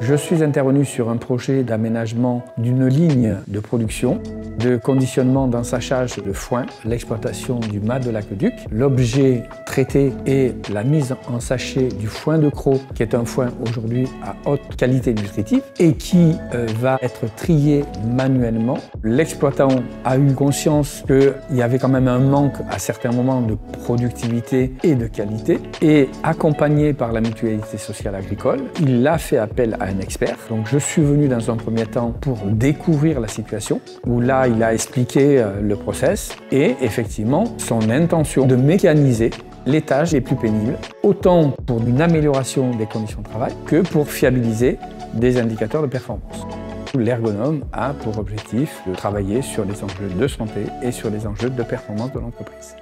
Je suis intervenu sur un projet d'aménagement d'une ligne de production, de conditionnement d'ensachage de foin, l'exploitation du mât de l'aqueduc. L'objet traité est la mise en sachet du foin de Cros, qui est un foin aujourd'hui à haute qualité nutritive et qui va être trié manuellement. L'exploitant a eu conscience qu'il y avait quand même un manque à certains moments de productivité et de qualité, et accompagné par la mutualité sociale agricole, il a fait appel à un expert. Donc je suis venu dans un premier temps pour découvrir la situation, où là il a expliqué le process et effectivement son intention de mécaniser les tâches les plus pénibles, autant pour une amélioration des conditions de travail que pour fiabiliser des indicateurs de performance. L'ergonome a pour objectif de travailler sur les enjeux de santé et sur les enjeux de performance de l'entreprise.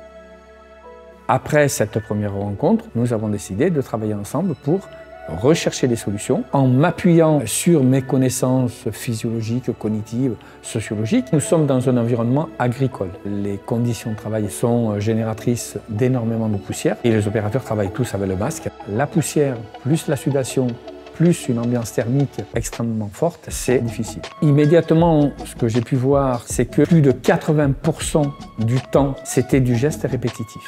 Après cette première rencontre, nous avons décidé de travailler ensemble pour rechercher des solutions en m'appuyant sur mes connaissances physiologiques, cognitives, sociologiques. Nous sommes dans un environnement agricole. Les conditions de travail sont génératrices d'énormément de poussière et les opérateurs travaillent tous avec le masque. La poussière plus la sudation plus une ambiance thermique extrêmement forte, c'est difficile. Immédiatement, ce que j'ai pu voir, c'est que plus de 80% du temps, c'était du geste répétitif.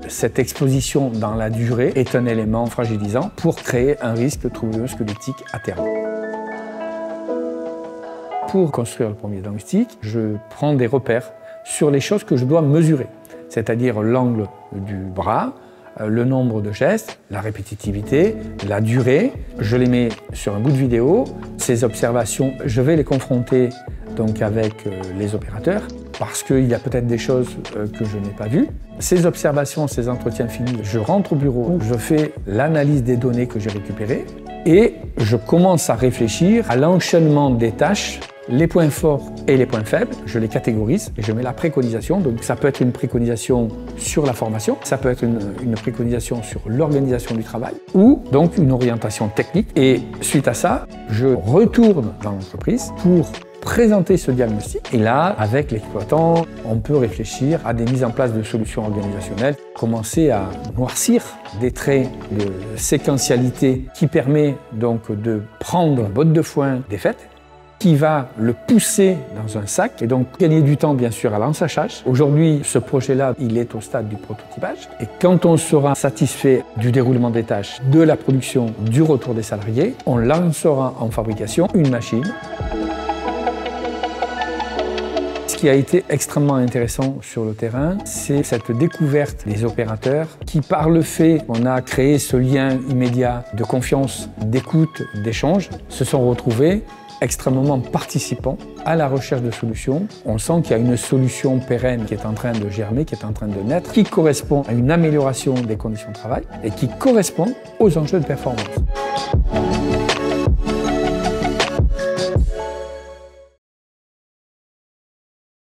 Cette exposition dans la durée est un élément fragilisant pour créer un risque de trouble musculo-squelettique à terme. Pour construire le premier diagnostic, je prends des repères sur les choses que je dois mesurer, c'est-à-dire l'angle du bras, le nombre de gestes, la répétitivité, la durée. Je les mets sur un bout de vidéo. Ces observations, je vais les confronter donc avec les opérateurs parce qu'il y a peut-être des choses que je n'ai pas vues. Ces observations, ces entretiens finis, je rentre au bureau, je fais l'analyse des données que j'ai récupérées et je commence à réfléchir à l'enchaînement des tâches, les points forts et les points faibles, je les catégorise et je mets la préconisation. Donc ça peut être une préconisation sur la formation, ça peut être une préconisation sur l'organisation du travail ou donc une orientation technique. Et suite à ça, je retourne dans l'entreprise pour présenter ce diagnostic. Et là, avec l'exploitant, on peut réfléchir à des mises en place de solutions organisationnelles, commencer à noircir des traits de séquentialité qui permet donc de prendre une botte de foin défaite, qui va le pousser dans un sac et donc gagner du temps bien sûr à l'ensachage. Aujourd'hui, ce projet-là, il est au stade du prototypage et quand on sera satisfait du déroulement des tâches, de la production, du retour des salariés, on lancera en fabrication une machine. Ce qui a été extrêmement intéressant sur le terrain, c'est cette découverte des opérateurs qui, par le fait qu'on a créé ce lien immédiat de confiance, d'écoute, d'échange, se sont retrouvés extrêmement participants à la recherche de solutions. On sent qu'il y a une solution pérenne qui est en train de germer, qui est en train de naître, qui correspond à une amélioration des conditions de travail et qui correspond aux enjeux de performance.